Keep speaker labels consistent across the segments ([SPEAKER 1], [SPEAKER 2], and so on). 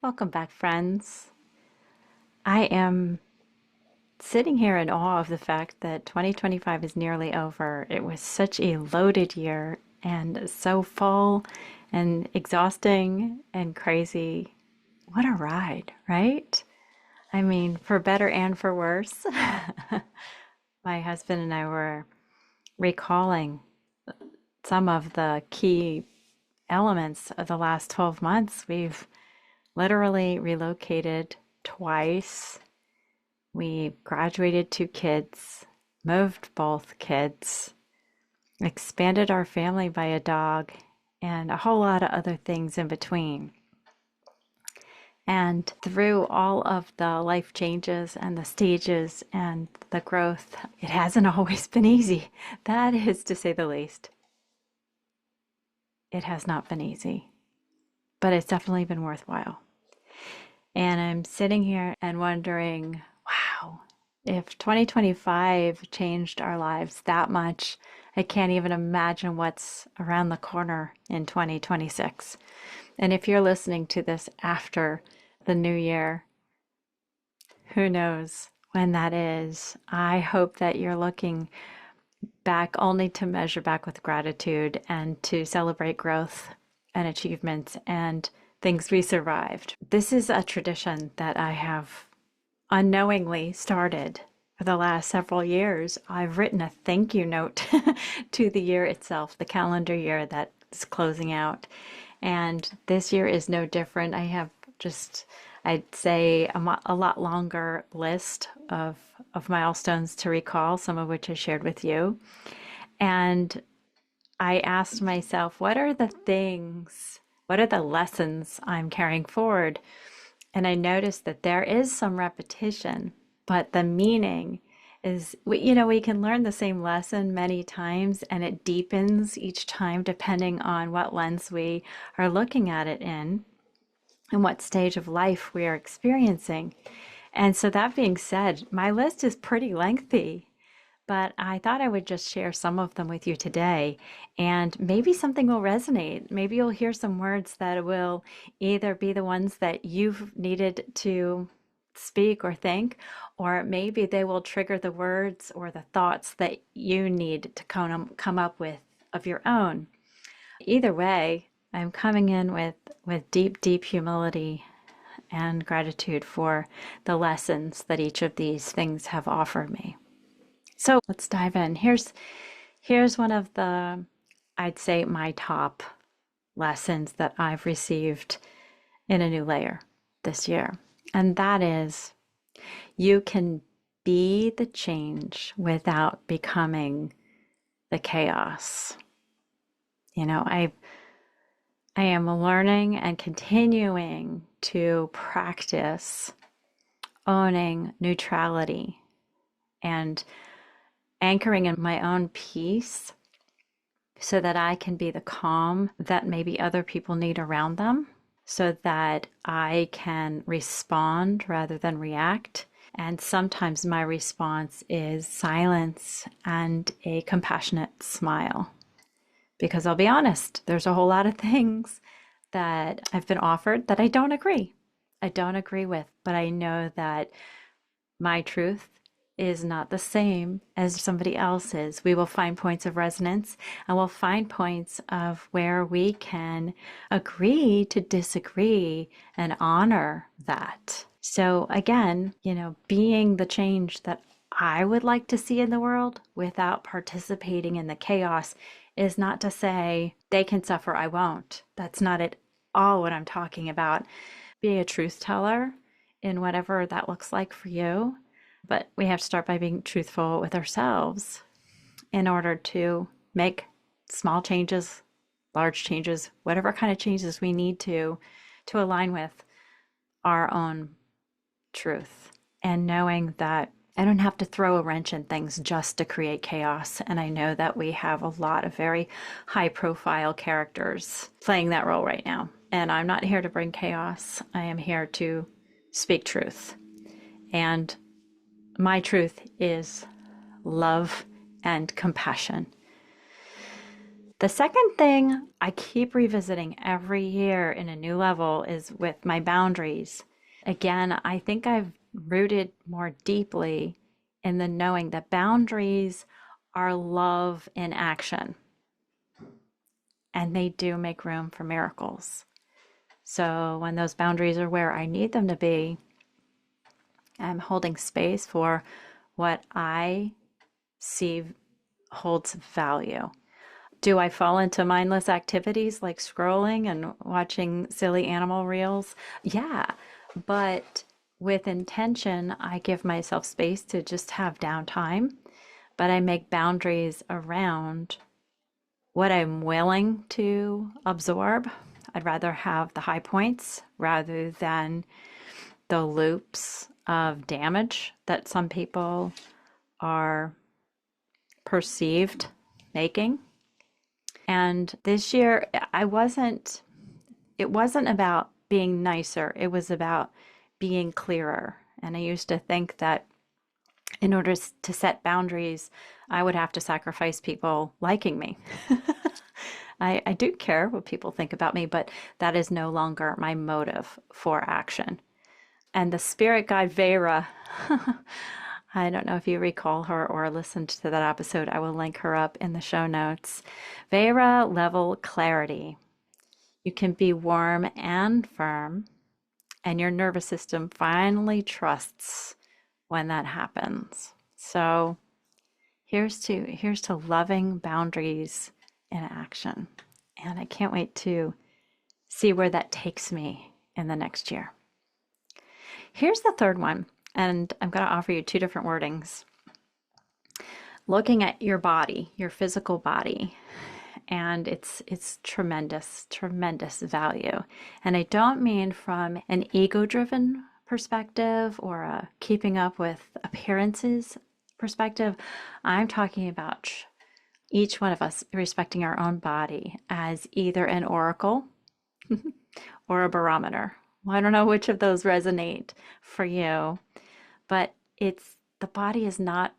[SPEAKER 1] Welcome back, friends. I am sitting here in awe of the fact that 2025 is nearly over. It was such a loaded year and so full and exhausting and crazy. What a ride, right? I mean, for better and for worse. My husband and I were recalling some of the key elements of the last 12 months. We've literally relocated twice. We graduated 2 kids, moved both kids, expanded our family by a dog, and a whole lot of other things in between. And through all of the life changes and the stages and the growth, it hasn't always been easy. That is to say the least. It has not been easy, but it's definitely been worthwhile. And I'm sitting here and wondering, wow, if 2025 changed our lives that much, I can't even imagine what's around the corner in 2026. And if you're listening to this after the new year, who knows when that is? I hope that you're looking back only to measure back with gratitude and to celebrate growth and achievements and things we survived. This is a tradition that I have unknowingly started for the last several years. I've written a thank you note to the year itself, the calendar year that's closing out. And this year is no different. I have just, I'd say, a lot longer list of milestones to recall, some of which I shared with you. And I asked myself, what are the things, what are the lessons I'm carrying forward? And I noticed that there is some repetition, but the meaning is, we can learn the same lesson many times and it deepens each time depending on what lens we are looking at it in and what stage of life we are experiencing. And so, that being said, my list is pretty lengthy. But I thought I would just share some of them with you today, and maybe something will resonate. Maybe you'll hear some words that will either be the ones that you've needed to speak or think, or maybe they will trigger the words or the thoughts that you need to come up with of your own. Either way, I'm coming in with deep, deep humility and gratitude for the lessons that each of these things have offered me. So let's dive in. Here's one of the, I'd say, my top lessons that I've received in a new layer this year. And that is, you can be the change without becoming the chaos. I am learning and continuing to practice owning neutrality and anchoring in my own peace so that I can be the calm that maybe other people need around them, so that I can respond rather than react. And sometimes my response is silence and a compassionate smile. Because I'll be honest, there's a whole lot of things that I've been offered that I don't agree. I don't agree with, but I know that my truth is not the same as somebody else's. We will find points of resonance and we'll find points of where we can agree to disagree and honor that. So again, being the change that I would like to see in the world without participating in the chaos is not to say they can suffer, I won't. That's not at all what I'm talking about. Being a truth teller in whatever that looks like for you. But we have to start by being truthful with ourselves in order to make small changes, large changes, whatever kind of changes we need to align with our own truth. And knowing that I don't have to throw a wrench in things just to create chaos. And I know that we have a lot of very high profile characters playing that role right now. And I'm not here to bring chaos. I am here to speak truth. And my truth is love and compassion. The second thing I keep revisiting every year in a new level is with my boundaries. Again, I think I've rooted more deeply in the knowing that boundaries are love in action, and they do make room for miracles. So when those boundaries are where I need them to be, I'm holding space for what I see holds value. Do I fall into mindless activities like scrolling and watching silly animal reels? Yeah, but with intention, I give myself space to just have downtime, but I make boundaries around what I'm willing to absorb. I'd rather have the high points rather than the loops of damage that some people are perceived making. And this year, it wasn't about being nicer, it was about being clearer. And I used to think that in order to set boundaries, I would have to sacrifice people liking me. I do care what people think about me, but that is no longer my motive for action. And the spirit guide Vera, I don't know if you recall her or listened to that episode. I will link her up in the show notes. Vera level clarity. You can be warm and firm, and your nervous system finally trusts when that happens. So here's to loving boundaries in action. And I can't wait to see where that takes me in the next year. Here's the third one, and I'm going to offer you two different wordings. Looking at your body, your physical body, and it's tremendous value. And I don't mean from an ego-driven perspective or a keeping up with appearances perspective. I'm talking about each one of us respecting our own body as either an oracle or a barometer. Well, I don't know which of those resonate for you, but it's the body is not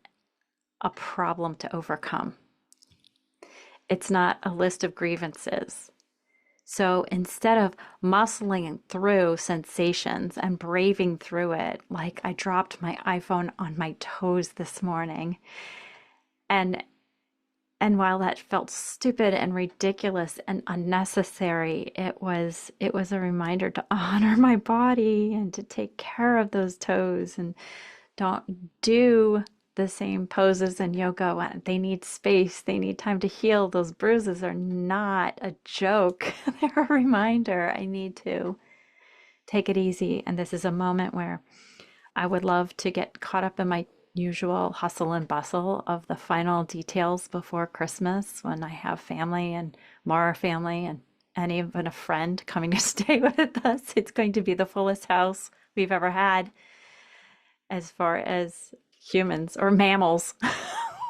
[SPEAKER 1] a problem to overcome. It's not a list of grievances. So instead of muscling through sensations and braving through it, like I dropped my iPhone on my toes this morning, and while that felt stupid and ridiculous and unnecessary, it was a reminder to honor my body and to take care of those toes and don't do the same poses in yoga. They need space, they need time to heal. Those bruises are not a joke. They're a reminder I need to take it easy. And this is a moment where I would love to get caught up in my usual hustle and bustle of the final details before Christmas when I have family and more family and even a friend coming to stay with us. It's going to be the fullest house we've ever had as far as humans or mammals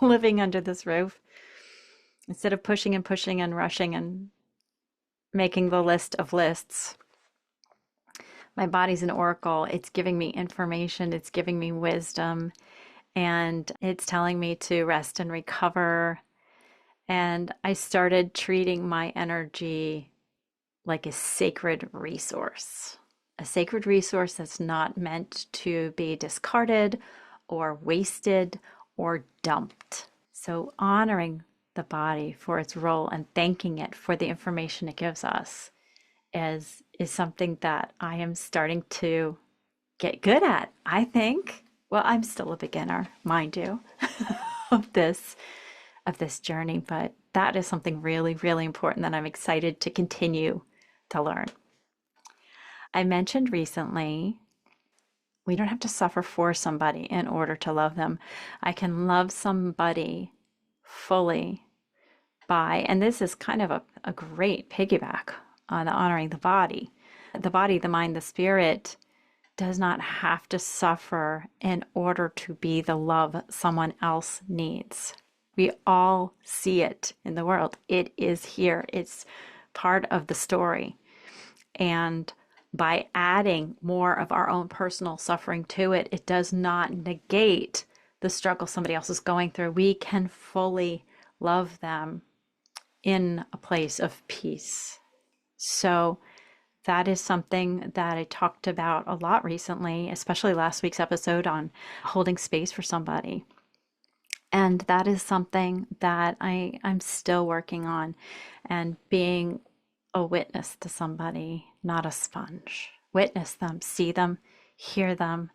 [SPEAKER 1] living under this roof. Instead of pushing and pushing and rushing and making the list of lists, my body's an oracle. It's giving me information, it's giving me wisdom, and it's telling me to rest and recover. And I started treating my energy like a sacred resource that's not meant to be discarded or wasted or dumped. So honoring the body for its role and thanking it for the information it gives us is something that I am starting to get good at, I think. Well, I'm still a beginner, mind you, of this journey, but that is something really, really important that I'm excited to continue to learn. I mentioned recently we don't have to suffer for somebody in order to love them. I can love somebody fully by, and this is kind of a great piggyback on honoring the body. The body, the mind, the spirit does not have to suffer in order to be the love someone else needs. We all see it in the world. It is here. It's part of the story. And by adding more of our own personal suffering to it, it does not negate the struggle somebody else is going through. We can fully love them in a place of peace. So that is something that I talked about a lot recently, especially last week's episode on holding space for somebody. And that is something that I'm still working on, and being a witness to somebody, not a sponge. Witness them, see them, hear them,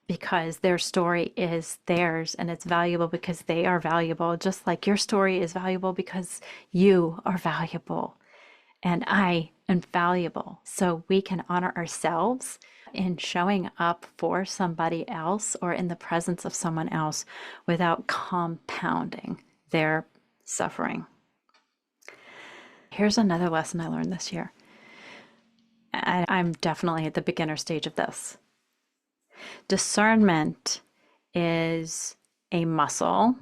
[SPEAKER 1] because their story is theirs and it's valuable because they are valuable, just like your story is valuable because you are valuable and I am valuable. So we can honor ourselves in showing up for somebody else or in the presence of someone else without compounding their suffering. Here's another lesson I learned this year. And I'm definitely at the beginner stage of this. Discernment is a muscle,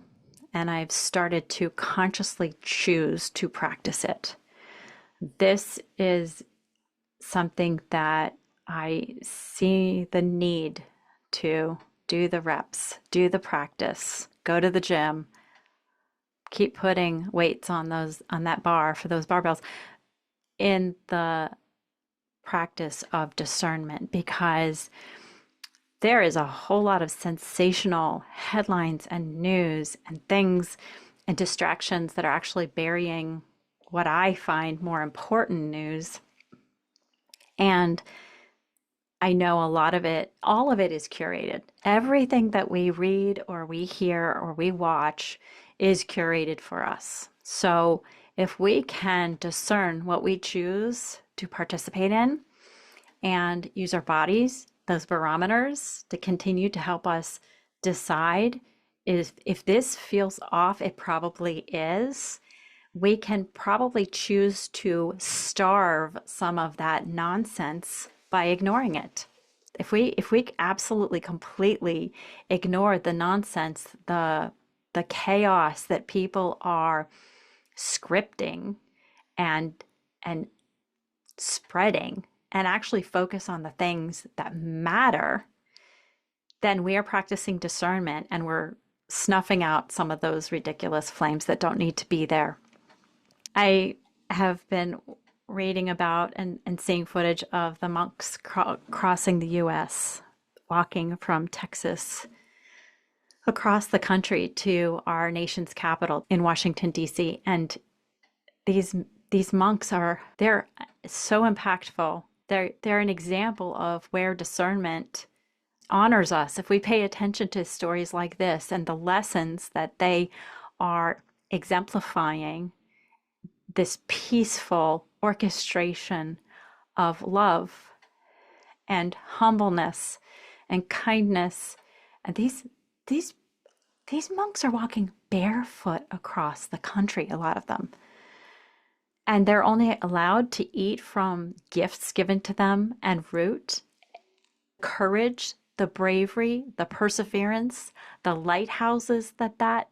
[SPEAKER 1] and I've started to consciously choose to practice it. This is something that I see the need to do the reps, do the practice, go to the gym, keep putting weights on that bar for those barbells in the practice of discernment, because there is a whole lot of sensational headlines and news and things and distractions that are actually burying what I find more important news. And I know a lot of it, all of it is curated. Everything that we read or we hear or we watch is curated for us. So if we can discern what we choose to participate in and use our bodies, those barometers, to continue to help us decide if this feels off, it probably is. We can probably choose to starve some of that nonsense by ignoring it. If we absolutely completely ignore the nonsense, the chaos that people are scripting and spreading, and actually focus on the things that matter, then we are practicing discernment and we're snuffing out some of those ridiculous flames that don't need to be there. I have been reading about and seeing footage of the monks crossing the US, walking from Texas across the country to our nation's capital in Washington, D.C. And these monks they're so impactful. They're an example of where discernment honors us. If we pay attention to stories like this and the lessons that they are exemplifying, this peaceful orchestration of love and humbleness and kindness. And these monks are walking barefoot across the country, a lot of them. And they're only allowed to eat from gifts given to them and root. Courage, the bravery, the perseverance, the lighthouses that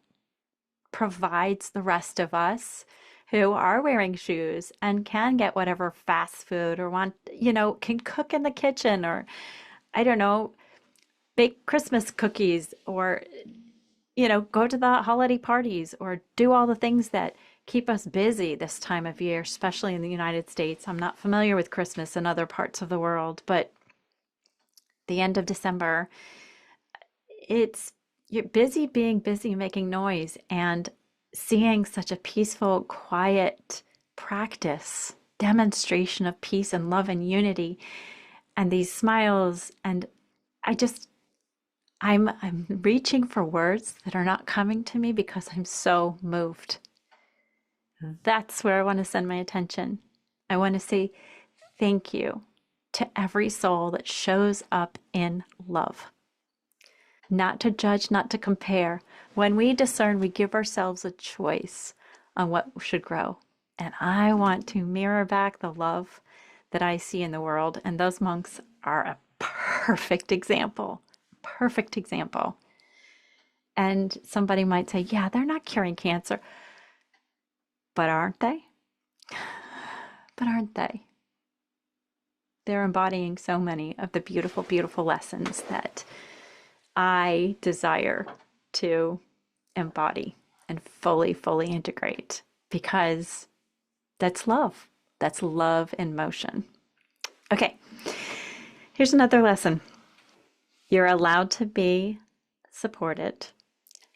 [SPEAKER 1] provides the rest of us who are wearing shoes and can get whatever fast food or can cook in the kitchen, or I don't know, bake Christmas cookies, or go to the holiday parties, or do all the things that keep us busy this time of year, especially in the United States. I'm not familiar with Christmas in other parts of the world, but the end of December, you're busy being busy, making noise, and seeing such a peaceful, quiet practice, demonstration of peace and love and unity, and these smiles. And I'm reaching for words that are not coming to me because I'm so moved. That's where I want to send my attention. I want to say thank you to every soul that shows up in love. Not to judge, not to compare. When we discern, we give ourselves a choice on what should grow. And I want to mirror back the love that I see in the world. And those monks are a perfect example. Perfect example. And somebody might say, yeah, they're not curing cancer. But aren't they? But aren't they? They're embodying so many of the beautiful, beautiful lessons that I desire to embody and fully, fully integrate because that's love. That's love in motion. Okay, here's another lesson. You're allowed to be supported,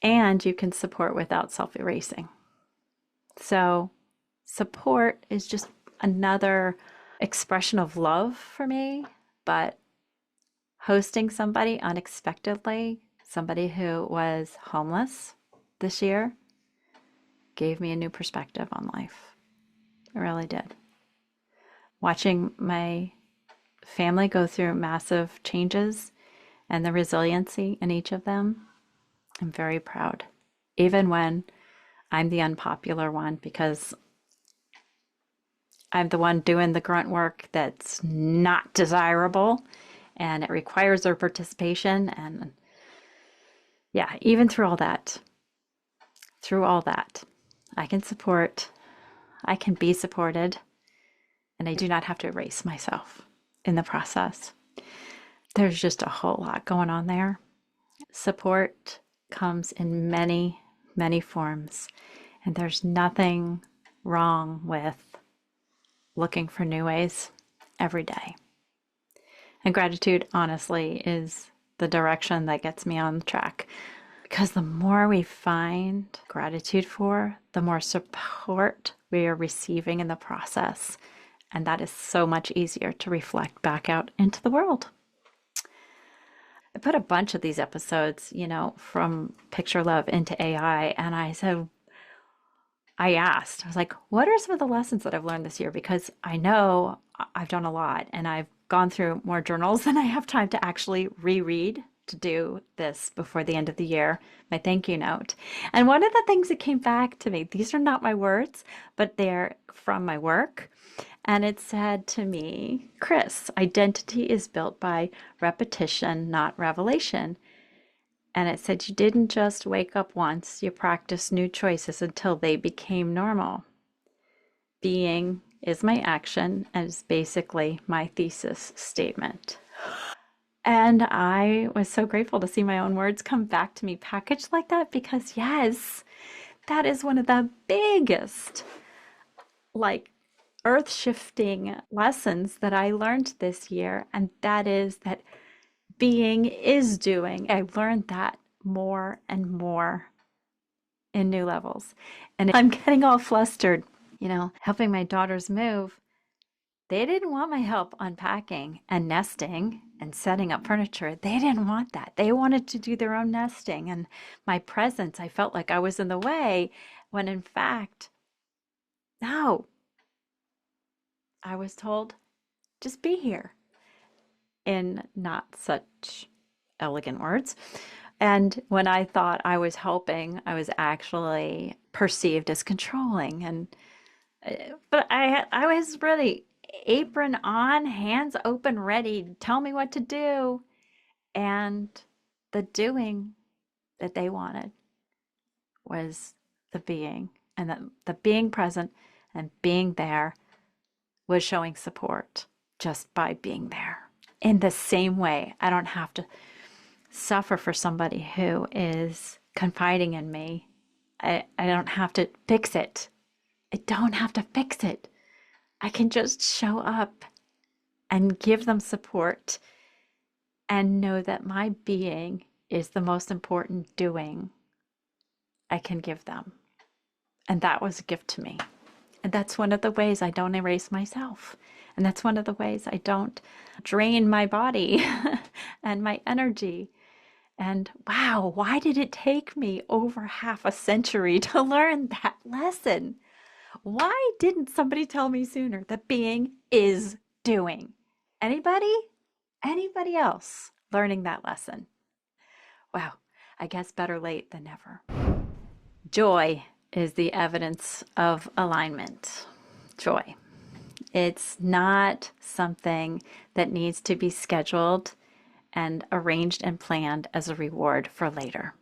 [SPEAKER 1] and you can support without self erasing. So, support is just another expression of love for me, but hosting somebody unexpectedly, somebody who was homeless this year, gave me a new perspective on life. It really did. Watching my family go through massive changes and the resiliency in each of them, I'm very proud. Even when I'm the unpopular one, because I'm the one doing the grunt work that's not desirable and it requires their participation. And yeah, even through all that, I can support, I can be supported, and I do not have to erase myself in the process. There's just a whole lot going on there. Support comes in many, many forms, and there's nothing wrong with looking for new ways every day. And gratitude, honestly, is the direction that gets me on track. Because the more we find gratitude for, the more support we are receiving in the process. And that is so much easier to reflect back out into the world. I put a bunch of these episodes, from Picture Love into AI. And I was like, what are some of the lessons that I've learned this year? Because I know I've done a lot and I've gone through more journals than I have time to actually reread to do this before the end of the year, my thank you note. And one of the things that came back to me, these are not my words, but they're from my work. And it said to me, Chris, identity is built by repetition, not revelation. And it said, you didn't just wake up once, you practiced new choices until they became normal. Being is my action and is basically my thesis statement. And I was so grateful to see my own words come back to me packaged like that because, yes, that is one of the biggest, earth shifting lessons that I learned this year. And that is that being is doing. I learned that more and more in new levels. And I'm getting all flustered, helping my daughters move. They didn't want my help unpacking and nesting and setting up furniture. They didn't want that. They wanted to do their own nesting. And my presence, I felt like I was in the way, when in fact, no. I was told, just be here, in not such elegant words. And when I thought I was helping, I was actually perceived as controlling. But I was really apron on, hands open, ready. Tell me what to do. And the doing that they wanted was the being. And the being present and being there was showing support just by being there. In the same way, I don't have to suffer for somebody who is confiding in me. I don't have to fix it. I don't have to fix it. I can just show up and give them support and know that my being is the most important doing I can give them. And that was a gift to me. And that's one of the ways I don't erase myself. And that's one of the ways I don't drain my body and my energy. And wow, why did it take me over half a century to learn that lesson? Why didn't somebody tell me sooner that being is doing? Anybody? Anybody else learning that lesson? Wow, I guess better late than never. Joy is the evidence of alignment. Joy. It's not something that needs to be scheduled and arranged and planned as a reward for later.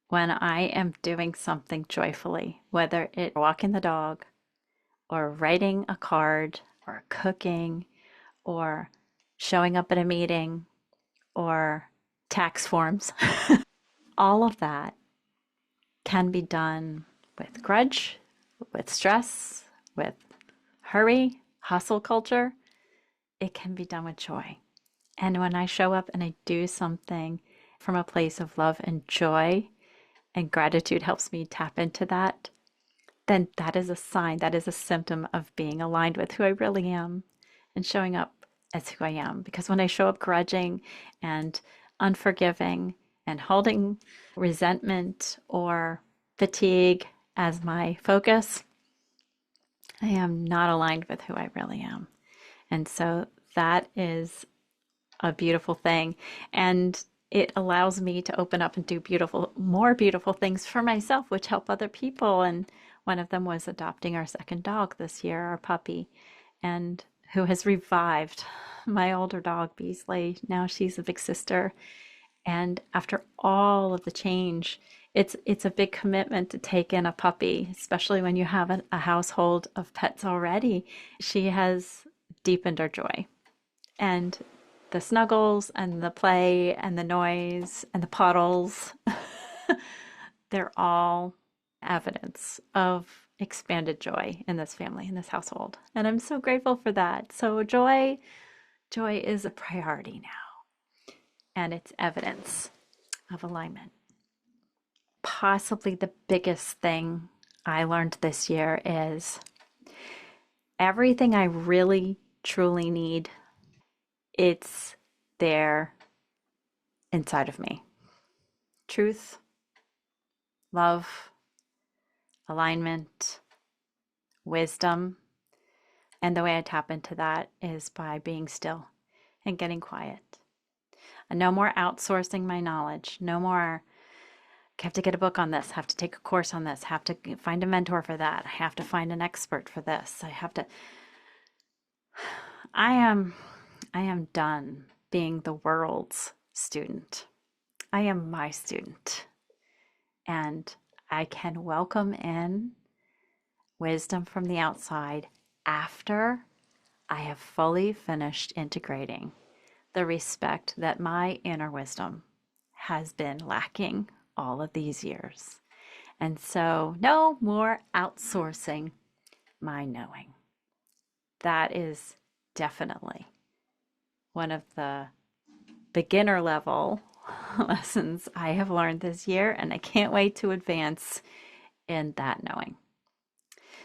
[SPEAKER 1] When I am doing something joyfully, whether it's walking the dog or writing a card or cooking or showing up at a meeting or tax forms, all of that can be done with grudge with stress, with hurry, hustle culture, it can be done with joy. And when I show up and I do something from a place of love and joy, and gratitude helps me tap into that, then that is a sign, that is a symptom of being aligned with who I really am and showing up as who I am. Because when I show up grudging and unforgiving and holding resentment or fatigue as my focus, I am not aligned with who I really am. And so that is a beautiful thing. And it allows me to open up and do more beautiful things for myself, which help other people. And one of them was adopting our second dog this year, our puppy, and who has revived my older dog, Beasley. Now she's a big sister. And after all of the change, it's a big commitment to take in a puppy, especially when you have a household of pets already. She has deepened our joy. And the snuggles and the play and the noise and the puddles, they're all evidence of expanded joy in this family, in this household. And I'm so grateful for that. So joy is a priority now, and it's evidence of alignment. Possibly the biggest thing I learned this year is everything I really truly need, it's there inside of me. Truth, love, alignment, wisdom. And the way I tap into that is by being still and getting quiet. And no more outsourcing my knowledge. No more, I have to get a book on this, have to take a course on this, have to find a mentor for that, I have to find an expert for this. I am done being the world's student. I am my student. And I can welcome in wisdom from the outside after I have fully finished integrating the respect that my inner wisdom has been lacking all of these years. And so, no more outsourcing my knowing. That is definitely one of the beginner level lessons I have learned this year, and I can't wait to advance in that knowing.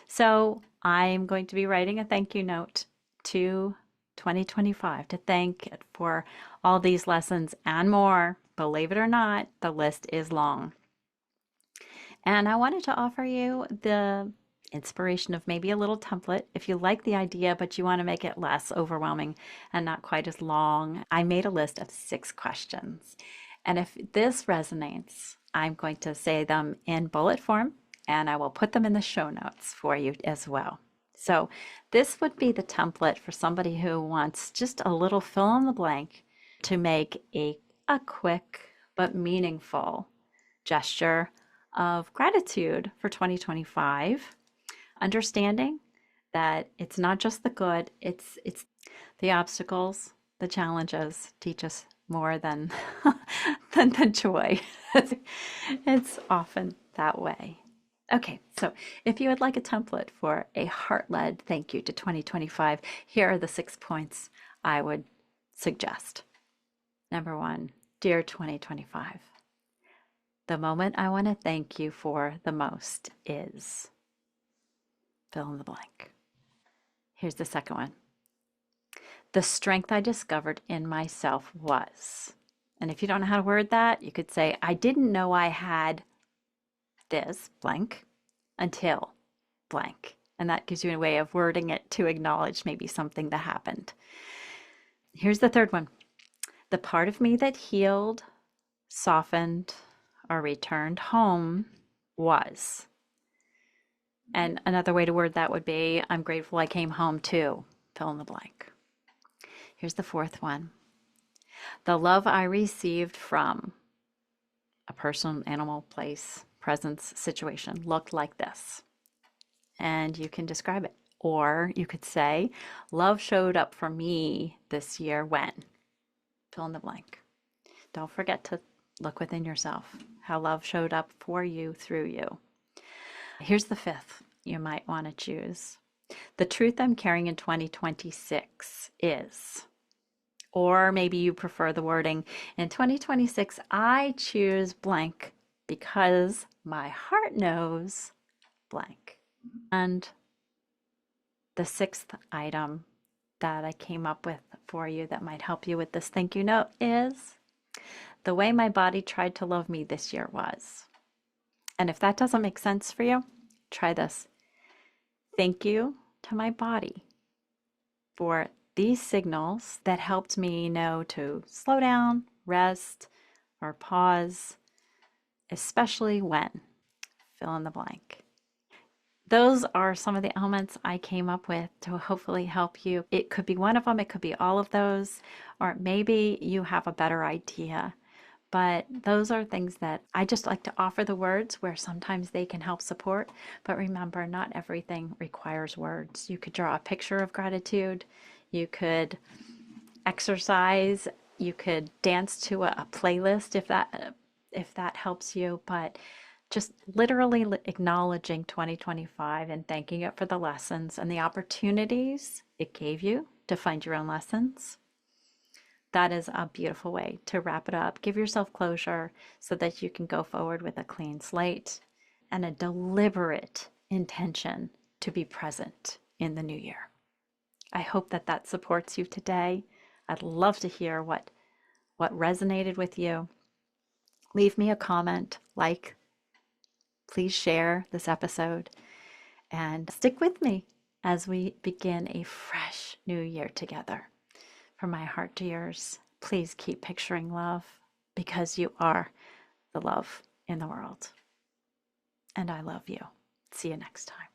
[SPEAKER 1] So I'm going to be writing a thank you note to 2025 to thank it for all these lessons and more. Believe it or not, the list is long. And I wanted to offer you the inspiration of maybe a little template. If you like the idea, but you want to make it less overwhelming and not quite as long, I made a list of 6 questions. And if this resonates, I'm going to say them in bullet form, and I will put them in the show notes for you as well. So this would be the template for somebody who wants just a little fill in the blank to make a quick but meaningful gesture of gratitude for 2025, understanding that it's not just the good, it's the obstacles, the challenges teach us more than than the joy. It's often that way. Okay, so if you would like a template for a heart-led thank you to 2025, here are the 6 points I would suggest. Number 1, dear 2025, the moment I want to thank you for the most is fill in the blank. Here's the second one. The strength I discovered in myself was, and if you don't know how to word that, you could say, I didn't know I had this blank until blank. And that gives you a way of wording it to acknowledge maybe something that happened. Here's the third one. The part of me that healed, softened, or returned home was. And another way to word that would be, I'm grateful I came home too. Fill in the blank. Here's the fourth one. The love I received from a person, animal, place, presence, situation looked like this. And you can describe it. Or you could say, love showed up for me this year when. Fill in the blank. Don't forget to look within yourself, how love showed up for you through you. Here's the fifth. you might want to choose. The truth I'm carrying in 2026 is, or maybe you prefer the wording, in 2026, I choose blank because my heart knows blank. And the sixth item that I came up with for you that might help you with this thank you note is the way my body tried to love me this year was. And if that doesn't make sense for you, try this. Thank you to my body for these signals that helped me know to slow down, rest, or pause, especially when fill in the blank. Those are some of the elements I came up with to hopefully help you. It could be one of them, it could be all of those, or maybe you have a better idea. But those are things that I just like to offer the words where sometimes they can help support. But remember, not everything requires words. You could draw a picture of gratitude, you could exercise, you could dance to a playlist if that helps you. But just literally acknowledging 2025 and thanking it for the lessons and the opportunities it gave you to find your own lessons. That is a beautiful way to wrap it up. Give yourself closure so that you can go forward with a clean slate and a deliberate intention to be present in the new year. I hope that that supports you today. I'd love to hear what resonated with you. Leave me a comment, please share this episode, and stick with me as we begin a fresh new year together. From my heart to yours, please keep picturing love because you are the love in the world. And I love you. See you next time.